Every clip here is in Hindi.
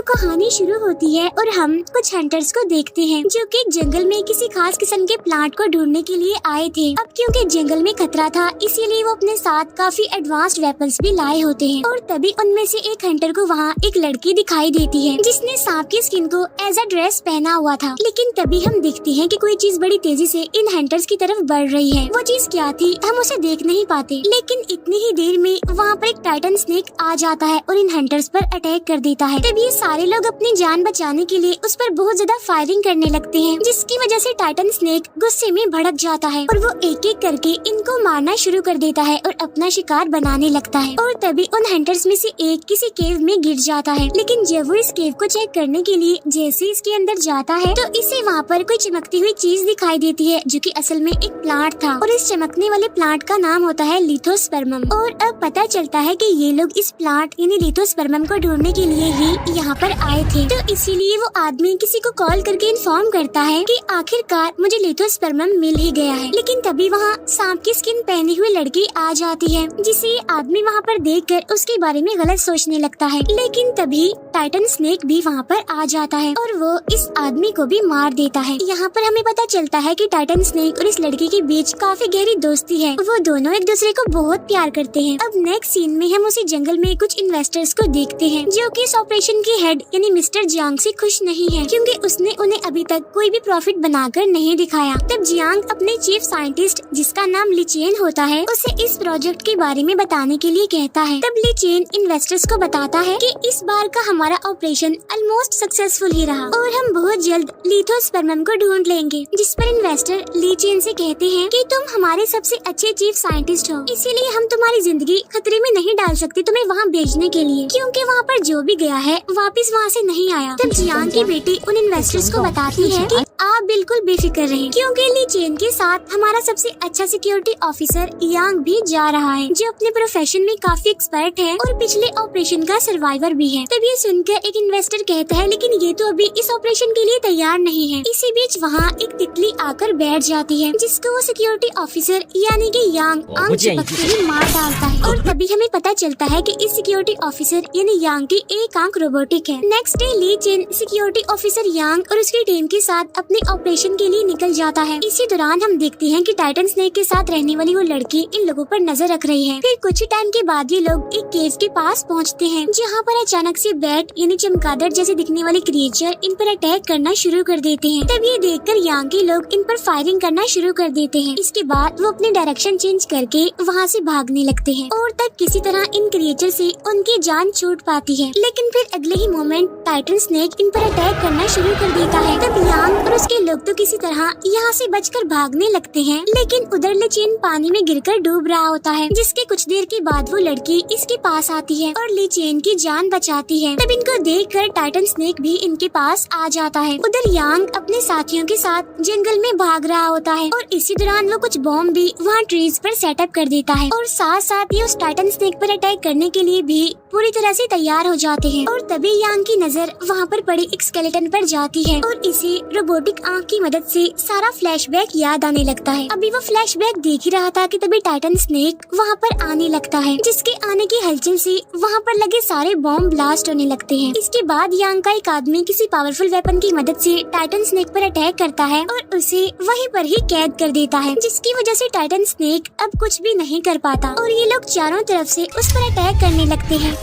कहानी शुरू होती है और हम कुछ हंटर्स को देखते हैं जो कि जंगल में किसी खास किस्म के प्लांट को ढूंढने के लिए आए थे। अब क्योंकि जंगल में खतरा था इसीलिए वो अपने साथ काफी एडवांस्ड वेपन्स भी लाए होते हैं। और तभी उनमें से एक हंटर को वहाँ एक लड़की दिखाई देती है जिसने सांप की स्किन को एज अ ड्रेस पहना हुआ था। लेकिन तभी हम देखते हैं कि कोई चीज बड़ी तेजी से इन हंटर्स की तरफ बढ़ रही है। वो चीज क्या थी हम उसे देख नहीं पाते, लेकिन इतनी ही देर में वहाँ पर एक टाइटन स्नेक आ जाता है और इन हंटर्स पर अटैक कर देता है। तब ये सारे लोग अपनी जान बचाने के लिए उस पर बहुत ज्यादा फायरिंग करने लगते हैं, जिसकी वजह से टाइटन स्नेक गुस्से में भड़क जाता है और वो एक एक करके इनको मारना शुरू कर देता है और अपना शिकार बनाने लगता है। और तभी उन हंटर्स में से एक किसी केव में गिर जाता है। लेकिन जब वो इस केव को चेक करने के लिए जैसे इसके अंदर जाता है तो इसे वहाँ पर कोई चमकती हुई चीज दिखाई देती है जो कि असल में एक प्लांट था। और इस चमकने वाले प्लांट का नाम होता है लिथोस्पर्मम। और अब पता चलता है कि ये लोग इस प्लांट यानी लिथोस्पर्मम को ढूंढने के लिए ही यहाँ पर आए थे। तो इसीलिए वो आदमी किसी को कॉल करके इन्फॉर्म करता है कि आखिरकार मुझे लिथोस्पर्मम मिल ही गया है। लेकिन तभी वहाँ सांप की स्किन पहनी हुई लड़की आ जाती है जिसे ये आदमी वहाँ पर देखकर उसके बारे में गलत सोचने लगता है। लेकिन तभी टाइटन स्नेक भी वहाँ पर आ जाता है और वो इस आदमी को भी मार देता है। यहाँ पर हमें पता चलता है कि टाइटन स्नेक और इस लड़की के बीच काफी गहरी दोस्ती है। वो दोनों एक दूसरे को बहुत प्यार करते हैं। अब नेक्स्ट सीन में हम उसी जंगल में कुछ इन्वेस्टर्स को देखते हैं जो कि इस ऑपरेशन के हेड यानी मिस्टर जियांग से खुश नहीं है क्योंकि उसने उन्हें अभी तक कोई भी प्रॉफिट बनाकर नहीं दिखाया। तब जियांग अपने चीफ साइंटिस्ट जिसका नाम लीचेन होता है उसे इस प्रोजेक्ट के बारे में बताने के लिए कहता है। तब लीचेन इन्वेस्टर्स को बताता है कि इस बार का हमारा ऑपरेशन ऑलमोस्ट सक्सेसफुल ही रहा और हम बहुत जल्द लिथोस्पर्मम को ढूंढ लेंगे। जिस पर इन्वेस्टर लीचेन से कहते हैं कि तुम हमारे सबसे अच्छे चीफ साइंटिस्ट हो, इसीलिए हम तुम्हारी जिंदगी खतरे में नहीं डाल सकते तुम्हें वहाँ भेजने के लिए, क्योंकि वहाँ पर जो भी गया है वापस वहाँ से नहीं आया। तब जियांग की बेटी उन इन्वेस्टर्स को बताती है कि आप बिल्कुल बेफिक्र रहें क्योंकि लीचेन के साथ हमारा सबसे अच्छा सिक्योरिटी ऑफिसर यांग भी जा रहा है जो अपने प्रोफेशन में काफी एक्सपर्ट है और पिछले ऑपरेशन का सर्वाइवर भी है। तब ये सुनकर एक इन्वेस्टर कहता है लेकिन ये तो अभी इस ऑपरेशन के लिए तैयार नहीं है। इसी बीच वहाँ एक तितली आकर बैठ जाती है जिसको वो सिक्योरिटी ऑफिसर यानी कि यांग आंख चिपकते ही मार डालता है। और तभी हमें पता चलता है कि इस सिक्योरिटी ऑफिसर यानी यांग की एक आंख रोबोटिक है। Next day Li Chen security officer Yang और उसकी टीम के साथ अपने ऑपरेशन के लिए निकल जाता है। इसी दौरान हम देखते हैं कि टाइटन स्नेक के साथ रहने वाली वो लड़की इन लोगों पर नजर रख रही है। फिर कुछ ही टाइम के बाद ये लोग एक केव के पास पहुंचते हैं जहां पर अचानक से बैट यानी चमगादड़ जैसे दिखने वाले क्रिएचर इन पर अटैक करना शुरू कर देते हैं। तब ये देखकर यांग के लोग इन पर फायरिंग करना शुरू कर देते हैं। इसके बाद वो अपनी डायरेक्शन चेंज करके वहाँ से भागने लगते हैं और तब किसी तरह इन क्रिएचर से उनकी जान छूट पाती है। लेकिन फिर अगले ही मोमेंट टाइटन स्नेक इन पर अटैक करना शुरू कर देता है। तब यांग और उसके लोग तो किसी तरह यहाँ से बचकर भागने लगते हैं, लेकिन उधर लीचेन पानी में गिरकर डूब रहा होता है। जिसके कुछ देर के बाद वो लड़की इसके पास आती है और लीचेन की जान बचाती है। तब इनको देखकर टाइटन स्नेक भी इनके पास आ जाता है। उधर यांग अपने साथियों के साथ जंगल में भाग रहा होता है और इसी दौरान वो कुछ बॉम्ब भी वहाँ ट्रीज पर सेटअप कर देता है और साथ साथ ये उस टाइटन स्नेक पर अटैक करने के लिए भी पूरी तरह से तैयार हो जाते हैं। और तभी यांग की नजर वहाँ पर पड़ी एक स्केलेटन पर जाती है और इसे रोबोटिक आंख की मदद से सारा फ्लैशबैक याद आने लगता है। अभी वो फ्लैशबैक देख ही रहा था कि तभी टाइटन स्नेक वहाँ पर आने लगता है, जिसके आने की हलचल से वहाँ पर लगे सारे बॉम्ब ब्लास्ट होने लगते हैं। इसके बाद यांग का एक आदमी किसी पावरफुल वेपन की मदद से टाइटन स्नेक पर अटैक करता है और उसे वहीं पर ही कैद कर देता है, जिसकी वजह से टाइटन स्नेक अब कुछ भी नहीं कर पाता और ये लोग चारों तरफ से उस पर अटैक करने लगते हैं।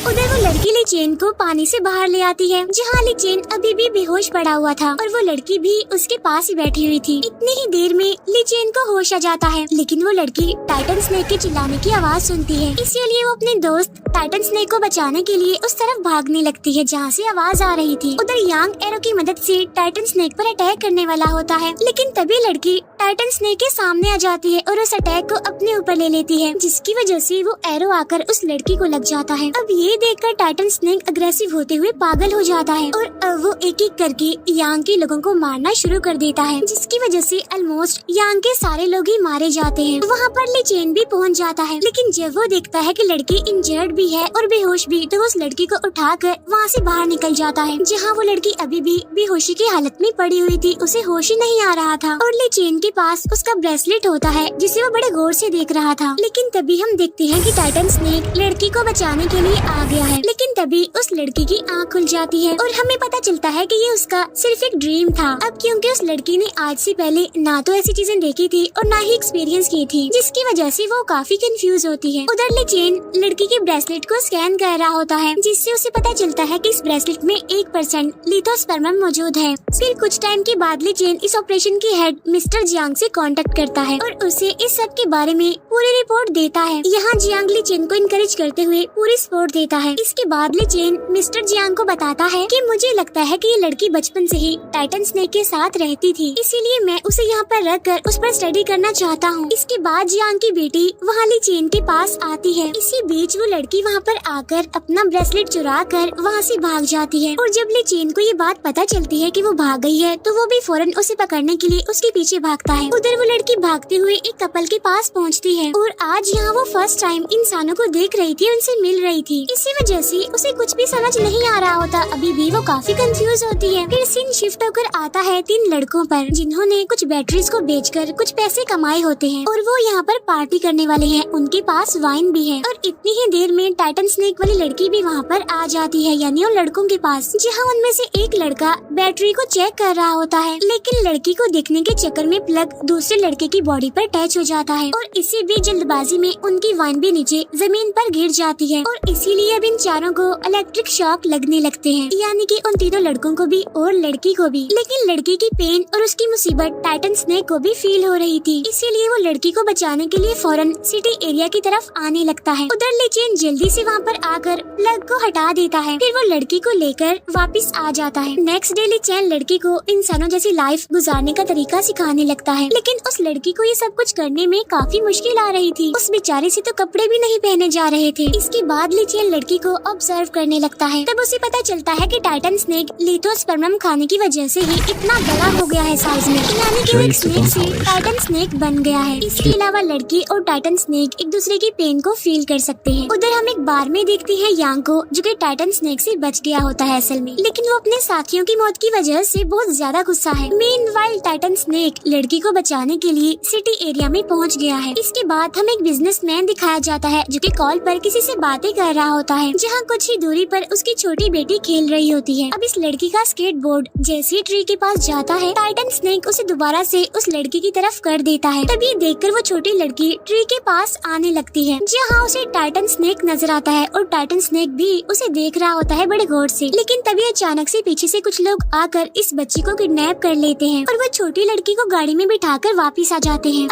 उधर वो लड़की लीचेन को पानी से बाहर ले आती है जहाँ लीचेन अभी भी बेहोश पड़ा हुआ था और वो लड़की भी उसके पास ही बैठी हुई थी। इतनी ही देर में लीचेन को होश आ जाता है, लेकिन वो लड़की टाइटन स्नेक के चिल्लाने की आवाज सुनती है। इसीलिए वो अपने दोस्त टाइटन स्नेक को बचाने के लिए उस तरफ भागने लगती है जहाँ से आवाज आ रही थी। उधर यांग एरो की मदद से टाइटन स्नेक पर अटैक करने वाला होता है, लेकिन तभी लड़की टाइटन स्नेक के सामने आ जाती है और उस अटैक को अपने ऊपर ले लेती है, जिसकी वजह से वो एरो आकर उस लड़की को लग जाता है। अब ये देखकर टाइटन स्नेक अग्रेसिव होते हुए पागल हो जाता है और अब वो एक एक करके यांग के लोगों को मारना शुरू कर देता है, जिसकी वजह से ऑलमोस्ट यांग के सारे लोग ही मारे जाते हैं। वहाँ पर लीचेन भी पहुँच जाता है, लेकिन जब वो देखता है कि लड़की इंजर्ड भी है और बेहोश भी, तो वो उस लड़की को उठाकर वहाँ से बाहर निकल जाता है, जहाँ वो लड़की अभी भी बेहोशी की हालत में पड़ी हुई थी, उसे होश ही नहीं आ रहा था। और लीचेन के पास उसका ब्रेसलेट होता है जिसे वो बड़े गौर से देख रहा था। लेकिन तभी हम देखते हैं कि टाइटन स्नेक लड़की को बचाने के लिए आ गया है। लेकिन तभी उस लड़की की आँख खुल जाती है और हमें पता चलता है कि ये उसका सिर्फ एक ड्रीम था। अब क्योंकि उस लड़की ने आज से पहले ना तो ऐसी चीजें देखी थी और ना ही एक्सपीरियंस की थी, जिसकी वजह से वो काफी कंफ्यूज होती है। उधर ले चेन लड़की के ब्रेसलेट को स्कैन कर रहा होता है, जिससे उसे पता चलता है कि इस ब्रेसलेट में 1% लिथोस्पर्मम मौजूद है। फिर कुछ टाइम के बाद ले चेन इस ऑपरेशन के हेड मिस्टर जियांग से कांटेक्ट करता है और उसे इस सब के बारे में पूरी रिपोर्ट देता है। यहाँ जियांग ले चेन को इनकरेज करते हुए पूरी सपोर्ट देता है। इसके बाद ले चेन मिस्टर जियांग को बताता है कि मुझे लगता है कि ये लड़की बचपन से ही टाइटन स्नेक के साथ रहती थी, इसीलिए मैं उसे यहाँ पर रख कर उस पर स्टडी करना चाहता हूँ। इसके बाद जियांग की बेटी वहाँ ले चेन के पास आती है। इसी बीच वो लड़की वहाँ पर आकर अपना ब्रेसलेट चुरा कर वहाँ से भाग जाती है और जब ले चेन को ये बात पता चलती है कि वो भाग गई है तो वो भी फौरन उसे पकड़ने के लिए उसके पीछे भागता है। उधर वो लड़की भागते हुए एक कपल के पास पहुँचती है और आज यहाँ वो फर्स्ट टाइम इंसानों को देख रही थी, उनसे मिल रही थी। इसी वजह से उसे कुछ भी समझ नहीं आ रहा होता। अभी भी वो काफी कंफ्यूज होती है। फिर सीन शिफ्ट होकर आता है 3 लड़कों पर, जिन्होंने कुछ बैटरीज को बेचकर कुछ पैसे कमाए होते हैं और वो यहाँ पर पार्टी करने वाले हैं। उनके पास वाइन भी है और इतनी ही देर में टाइटन स्नेक वाली लड़की भी वहाँ पर आ जाती है, यानी उन लड़कों के पास, जहाँ उनमें से एक लड़का बैटरी को चेक कर रहा होता है। लेकिन लड़की को देखने के चक्कर में प्लग दूसरे लड़के की बॉडी पर टच हो जाता है और इसी बीच जल्दबाजी में उनकी वाइन भी नीचे जमीन पर गिर जाती है और इसीलिए अब इन चारों को इलेक्ट्रिक शॉक लगने लगते हैं, यानी कि उन तीनों लड़कों को भी और लड़की को भी। लेकिन लड़की की पेन और उसकी मुसीबत टाइटन स्नेक को भी फील हो रही थी, इसीलिए वो लड़की को बचाने के लिए फौरन सिटी एरिया की तरफ आने लगता है। उधर ले चेन जल्दी से वहाँ पर आकर प्लग को हटा देता है, फिर वो लड़की को लेकर वापस आ जाता है। नेक्स्ट डे ले चेन लड़की को इंसानों जैसी लाइफ गुजारने का तरीका सिखाने लगता है, लेकिन उस लड़की को ये सब कुछ करने में काफी मुश्किल आ रही थी। उस बेचारे से तो कपड़े भी नहीं पहने जा रहे थे। इसके बाद ले चेन लड़की को ऑब्जर्व करने लगता है, तब उसे पता चलता है कि टाइटन स्नेक लिथोस्पर्मम खाने की वजह से ही इतना बड़ा हो गया है साइज में, यानी कि वो एक स्नेक से टाइटन स्नेक बन गया है। इसके अलावा लड़की और टाइटन स्नेक एक दूसरे की पेन को फील कर सकते हैं। उधर हम एक बार में देखते हैं यांग को, जो कि टाइटन स्नेक से बच गया होता है असल में, लेकिन वो अपने साथियों की मौत की वजह से बहुत ज्यादा गुस्सा है। मीनवाइल टाइटन स्नेक लड़की को बचाने के लिए सिटी एरिया में पहुंच गया है। इसके बाद हमें एक बिजनेसमैन दिखाया जाता है, जो कि कॉल पर किसी से बातें कर रहा होता है, जहाँ कुछ ही दूरी पर उसकी छोटी बेटी खेल रही होती है। अब इस लड़की का स्केट बोर्ड जैसे ही ट्री के पास जाता है, टाइटन स्नेक उसे दोबारा से उस लड़की की तरफ कर देता है। तभी देखकर वो छोटी लड़की ट्री के पास आने लगती है, जहाँ उसे टाइटन स्नेक नजर आता है और टाइटन स्नेक भी उसे देख रहा होता है बड़े गौर से। लेकिन तभी अचानक से पीछे से कुछ लोग आकर इस बच्ची को किडनैप कर लेते हैं और वो छोटी लड़की को गाड़ी में बिठाकर वापिस आ जाते हैं।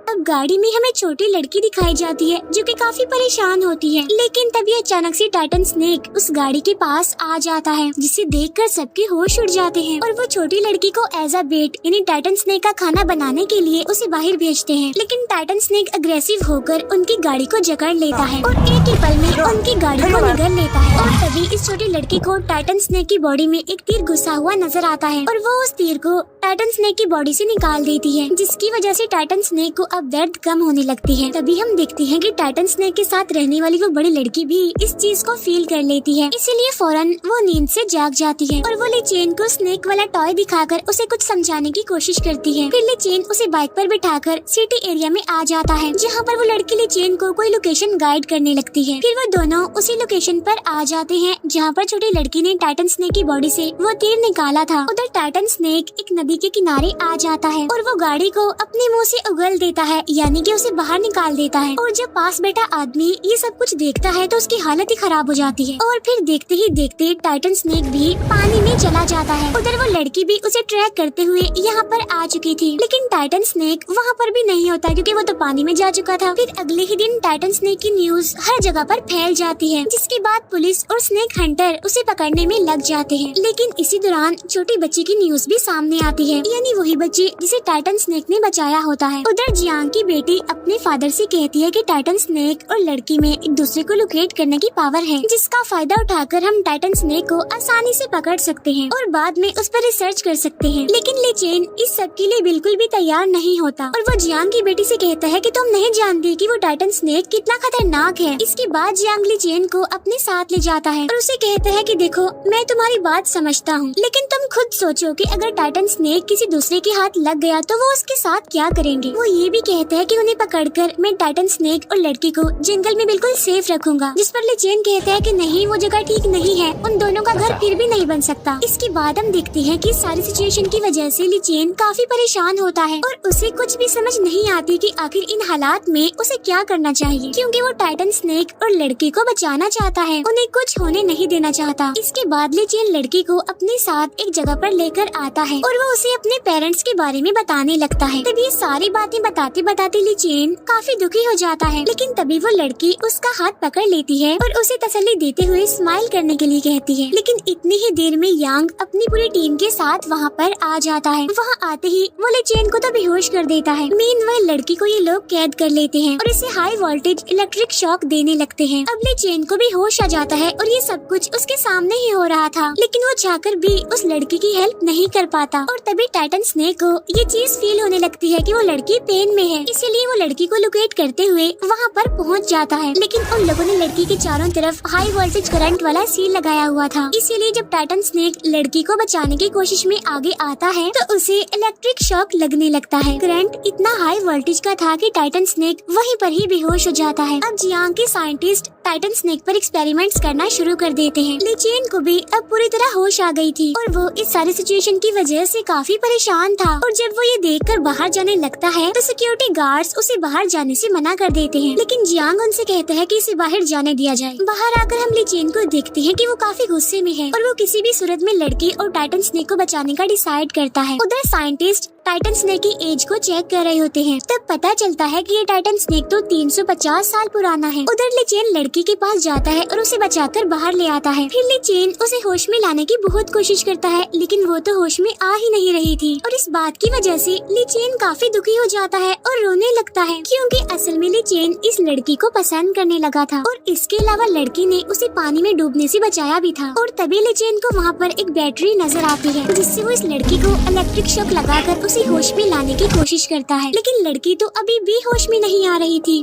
अब गाड़ी में हमें छोटी लड़की दिखाई जाती है, जो कि काफी परेशान होती है। लेकिन तभी अचानक से टाइटन स्नेक उस गाड़ी के पास आ जाता है, जिसे देखकर सबके होश उड़ जाते हैं और वो छोटी लड़की को एज अ बेट यानी टाइटन स्नेक का खाना बनाने के लिए उसे बाहर भेजते हैं। लेकिन टाइटन स्नेक अग्रेसिव होकर उनकी गाड़ी को जकड़ लेता है और एक ही पल में उनकी गाड़ी को निगल लेता है। और तभी इस छोटी लड़की को टाइटन स्नेक की बॉडी में एक तीर घुसा हुआ नजर आता है और वो उस तीर को टाइटन स्नेक की बॉडी से निकाल देती है, जिसकी वजह से टाइटन स्नेक को अब दर्द कम होने लगती है। तभी हम देखते हैं कि टाइटन स्नेक के साथ रहने वाली वो बड़ी लड़की भी इस चीज को फील कर लेती है, इसीलिए फौरन वो नींद से जाग जाती है और वो ले चेन को स्नेक वाला टॉय दिखाकर उसे कुछ समझाने की कोशिश करती है। फिर ले चेन उसे बाइक पर बिठाकर सिटी एरिया में आ जाता है, जहाँ पर वो लड़की ले चेन को कोई लोकेशन गाइड करने लगती है। फिर वो दोनों उसी लोकेशन पर आ जाते हैं, जहाँ पर छोटी लड़की ने टाइटन स्नेक की बॉडी से वो तीर निकाला था। उधर टाइटन स्नेक एक नदी के किनारे आ जाता है और वो गाड़ी को अपने मुंह से उगल देता है, यानी कि उसे बाहर निकाल देता है। और जब पास बैठा आदमी ये सब कुछ देखता है तो उसकी हालत ही खराब हो जाती है और फिर देखते ही देखते टाइटन स्नेक भी पानी में चला जाता है। उधर वो लड़की भी उसे ट्रैक करते हुए यहाँ पर आ चुकी थी, लेकिन टाइटन स्नेक वहाँ पर भी नहीं होता, क्योंकि वो तो पानी में जा चुका था। फिर अगले ही दिन टाइटन स्नेक की न्यूज हर जगह पर फैल जाती है, जिसके बाद पुलिस और स्नेक हंटर उसे पकड़ने में लग जाते हैं। लेकिन इसी दौरान छोटी बच्ची की न्यूज भी सामने आती है, यानी वही बच्ची जिसे टाइटन स्नेक ने बचाया होता है। उधर जियांग की बेटी अपने फादर से कहती है कि टाइटन स्नेक और लड़की में एक दूसरे को लोकेट करने की पावर है, जिसका फायदा उठाकर हम टाइटन स्नेक को आसानी से पकड़ सकते हैं और बाद में उस पर रिसर्च कर सकते हैं। लेकिन ले चेन इस सब के लिए बिल्कुल भी तैयार नहीं होता और वो जियांग की बेटी से कहता है कि तुम नहीं जानती कि वो टाइटन स्नेक कितना खतरनाक है। इसके बाद जियांग ले चेन को अपने साथ ले जाता है और उसे कहता है कि देखो मैं तुम्हारी बात समझता हूँ, लेकिन तुम खुद सोचो कि अगर टाइटन स्नेक किसी दूसरे के हाथ लग गया तो वो उसके साथ क्या करेंगे। वो ये भी कहता है कि उन्हें पकड़कर मैं टाइटन स्नेक और लड़की को जंगल में बिल्कुल सेफ रखूंगा, जिस पर ली चेन कहता है कि नहीं, वो जगह ठीक नहीं है, उन दोनों का घर फिर भी नहीं बन सकता। इसके बाद हम देखते हैं कि सारी सिचुएशन की वजह से ली चेन काफी परेशान होता है और उसे कुछ भी समझ नहीं आती कि आखिर इन हालात में उसे क्या करना चाहिए, क्योंकि वो टाइटन स्नेक और लड़की को बचाना चाहता है, उन्हें कुछ होने नहीं देना चाहता। इसके बाद ली चेन लड़की को अपने साथ एक जगह पर लेकर आता है और वो उसे अपने पेरेंट्स के बारे में बताने लगता है। तभी ये सारी बातें बताते बताते ली चेन काफी दुखी हो जाता है, लेकिन तभी वो लड़की उसका हाथ पकड़ लेती है और उसे तसल्ली देते हुए स्माइल करने के लिए कहती है। लेकिन इतनी ही देर में यांग अपनी पूरी टीम के साथ वहाँ पर आ जाता है। वहाँ आते ही वो ली चेन को तो बेहोश कर देता है। मीनवाइल लड़की को ये लोग कैद कर लेते हैं और इसे हाई वोल्टेज इलेक्ट्रिक शॉक देने लगते हैं। अब ली चेन को भी होश आ जाता है और ये सब कुछ उसके सामने ही हो रहा था, लेकिन वो चाहकर भी उस लड़की की हेल्प नहीं कर पाता। और तभी टाइटन स्नेक को ये चीज फील होने लगती है कि वो लड़की पेन में है, इसीलिए वो लड़की को लोकेट करते हुए वहाँ पर पहुँच जाता है। लेकिन उन लोगों ने लड़की के चारों तरफ हाई वोल्टेज करंट वाला सील लगाया हुआ था, इसीलिए जब टाइटन स्नेक लड़की को बचाने की कोशिश में आगे आता है तो उसे इलेक्ट्रिक शॉक लगने लगता है। करंट इतना हाई वोल्टेज का था कि टाइटन स्नेक वहीं पर ही बेहोश हो जाता है। अब जियांग के साइंटिस्ट टाइटन स्नेक पर एक्सपेरिमेंट्स करना शुरू कर देते हैं। ली चेन को भी अब पूरी तरह होश आ गई थी और वो इस सारी सिचुएशन की वजह से काफी परेशान था। और जब वो ये देखकर बाहर जाने लगता है तो सिक्योरिटी गार्ड्स उसे बाहर जाने से मना कर देते हैं, लेकिन जियांग उनसे कहता है कि इसे बाहर जाने दिया जाए। बाहर आकर हम ली चेन को देखते हैं कि वो काफी गुस्से में है और वो किसी भी सूरत में लड़की और टाइटन स्नेक को बचाने का डिसाइड करता है। उधर साइंटिस्ट टाइटन स्नेक की एज को चेक कर रहे होते हैं, तब पता चलता है कि ये टाइटन स्नेक तो 350 साल पुराना है। उधर ली चेन लड़की के पास जाता है और उसे बचाकर बाहर ले आता है। फिर ली चेन उसे होश में लाने की बहुत कोशिश करता है, लेकिन वो तो होश में आ ही नहीं रही थी और इस बात की वजह से ली चेन काफी दुखी हो जाता है और रोने लगता है, क्योंकि असल में ली चेन इस लड़की को पसंद करने लगा था और इसके अलावा लड़की ने उसे पानी में डूबने से बचाया भी था। और तभी ली चेन को वहाँ पर एक बैटरी नजर आती है, जिससे वो इस लड़की को इलेक्ट्रिक शॉक लगाकर उसे होश में लाने की कोशिश करता है, लेकिन लड़की तो अभी भी होश में नहीं आ रही थी।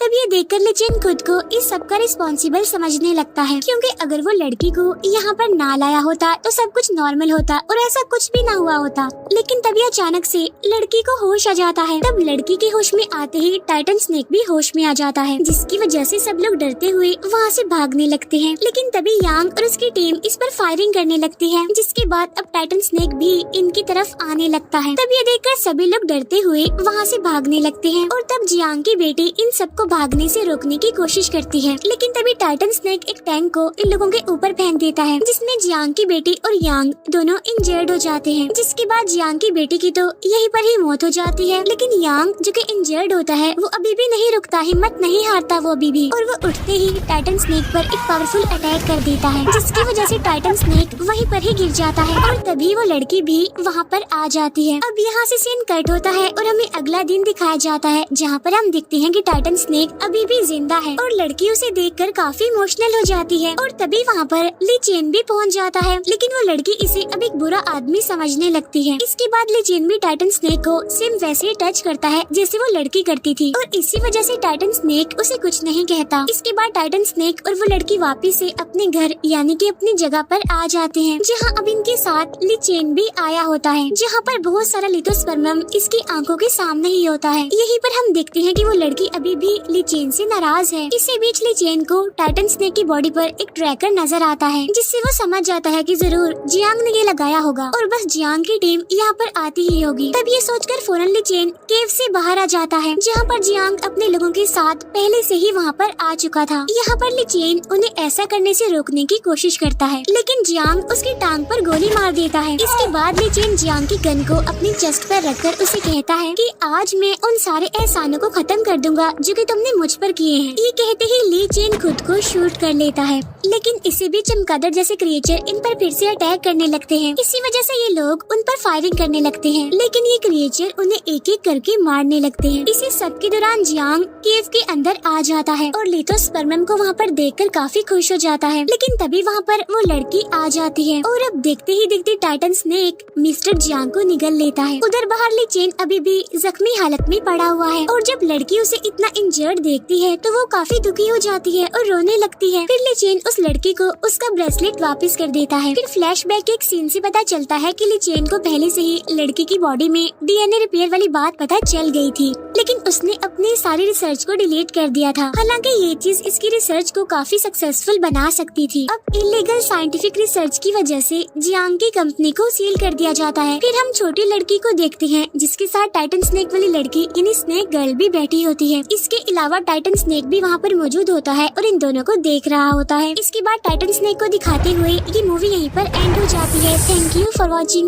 तब ये देखकर ली चेन खुद को इस सब का रिस्पॉन्सिबल समझने लगता है, क्योंकि अगर वो लड़की को यहाँ पर ना लाया होता तो सब कुछ नॉर्मल होता और ऐसा कुछ भी ना हुआ होता। लेकिन तभी अचानक से लड़की को होश आ जाता है। तब लड़की के होश में आते ही टाइटन स्नेक भी होश में आ जाता है, जिसकी वजह से सब लोग डरते हुए वहाँ से भागने लगते हैं। लेकिन तभी यांग और उसकी टीम इस पर फायरिंग करने लगती है, जिसके बाद अब टाइटन स्नेक भी इनकी तरफ आने लगता है। तब ये देखकर सभी लोग डरते हुए वहाँ से भागने लगते हैं और तब जियांग की बेटी इन सबको भागने से रोकने की कोशिश करती है। लेकिन तभी टाइटन स्नेक एक टैंक को इन लोगों के ऊपर फेंक देता है, जिसमें जियांग की बेटी और यांग दोनों इंजर्ड हो जाते हैं। जिसके बाद जियांग की बेटी की तो यहीं पर ही मौत हो जाती है, लेकिन यांग जो कि इंजर्ड होता है वो अभी भी नहीं रुकता, हिम्मत नहीं हारता वो अभी भी, और वो उठते ही टाइटन स्नेक पर एक पावरफुल अटैक कर देता है, जिसकी वजह से टाइटन स्नेक वहीं पर ही गिर जाता है और तभी वो लड़की भी वहाँ पर आ जाती है। अब यहाँ से सीन कट होता है और हमें अगला दिन दिखाया जाता है, जहाँ पर हम देखते हैं कि टाइटन स्नेक अभी भी जिंदा है और लड़की उसे देखकर काफी इमोशनल हो जाती है। और तभी वहाँ पर ली चेन भी पहुँच जाता है, लेकिन वो लड़की इसे अब एक बुरा आदमी समझने लगती है। इसके बाद ली चेन भी टाइटन स्नेक को सेम वैसे ही टच करता है जैसे वो लड़की करती थी और इसी वजह से टाइटन स्नेक उसे कुछ नहीं कहता। इसके बाद टाइटन स्नेक और वो लड़की वापिस से अपने घर यानी कि अपनी जगह पर आ जाते हैं, जहाँ अब इनके साथ ली चेन भी आया होता है, जहाँ पर बहुत सारा लिथोस्पर्मम इसकी आंखों के सामने ही होता है। यहीं पर हम देखते हैं कि वो लड़की अभी भी ली चेन से नाराज है। इसी बीच ली चेन को टाइटन स्नेक की बॉडी पर एक ट्रैकर नजर आता है, जिससे वो समझ जाता है कि जरूर जियांग ने ये लगाया होगा और बस जियांग की टीम यहाँ पर आती ही होगी। तब ये सोचकर फौरन ली चेन केव से बाहर आ जाता है, जहाँ पर जियांग अपने लोगों के साथ पहले से ही वहाँ पर आ चुका था। यहाँ पर ली चेन उन्हें ऐसा करने से रोकने की कोशिश करता है, लेकिन जियांग उसकी टांग पर गोली मार देता है। इसके बाद ली चेन जियांग की गन को अपनी चेस्ट पर रखकर उसे कहता है कि आज मैं उन सारे एहसानों को खत्म कर दूंगा जो कि तुमने मुझ पर किए हैं। ये कहते ही ली चेन खुद को शूट कर लेता है, लेकिन इसी बीच चमगादड़ जैसे क्रिएचर इन पर फिर से अटैक करने लगते हैं। इसी वजह से ये लोग उन पर फायरिंग करने लगते हैं, लेकिन ये क्रिएचर उन्हें एक एक करके मारने लगते हैं। इसी सब के दौरान जियांग केव के अंदर आ जाता है और लिथोस्पर्मम को वहाँ पर देखकर काफी खुश हो जाता है, लेकिन तभी वहाँ पर वो लड़की आ जाती है और अब देखते ही देखते टाइटन स्नेक मिस्टर जियांग को निगल लेता है। उधर बाहर ली चेन अभी भी जख्मी हालत में पड़ा हुआ है और जब लड़की उसे इतना इंजर्ड शर्ट देखती है तो वो काफी दुखी हो जाती है और रोने लगती है। फिर लिचेन उस लड़की को उसका ब्रेसलेट वापस कर देता है। फिर फ्लैशबैक के एक सीन से पता चलता है कि लिचेन को पहले से ही लड़की की बॉडी में डीएनए रिपेयर वाली बात पता चल गई थी, लेकिन उसने अपनी सारी रिसर्च को डिलीट कर दिया था। हालांकि ये चीज इसकी रिसर्च को काफी सक्सेसफुल बना सकती थी। अब इलीगल साइंटिफिक रिसर्च की वजह से जियांग की कंपनी को सील कर दिया जाता है। फिर हम छोटी लड़की को देखते हैं जिसके साथ टाइटन स्नेक वाली लड़की यानी स्नेक गर्ल भी बैठी होती है। इसके अलावा टाइटन स्नेक भी वहाँ पर मौजूद होता है और इन दोनों को देख रहा होता है। इसके बाद टाइटन स्नेक को दिखाते हुए ये मूवी यहीं पर एंड हो जाती है। Thank you for watching.